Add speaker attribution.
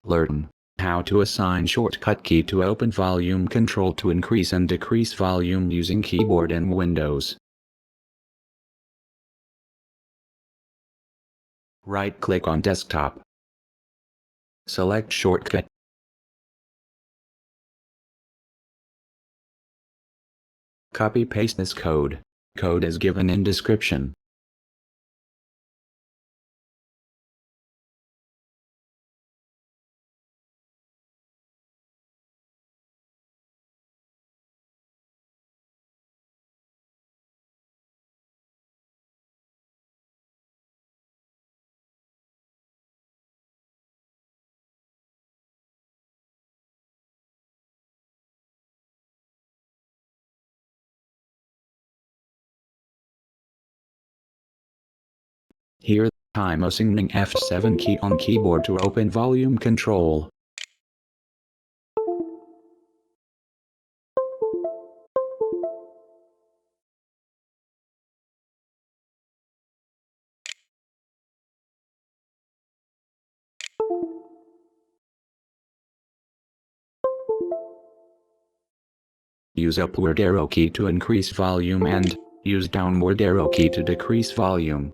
Speaker 1: Learn how to assign shortcut key to open volume control to increase and decrease volume using keyboard in Windows. Right-click on desktop. Select shortcut. Copy-paste this code. Code is given in description. Here, time assigning F7 key on keyboard to open volume control. Use upward arrow key to increase volume and use downward arrow key to decrease volume.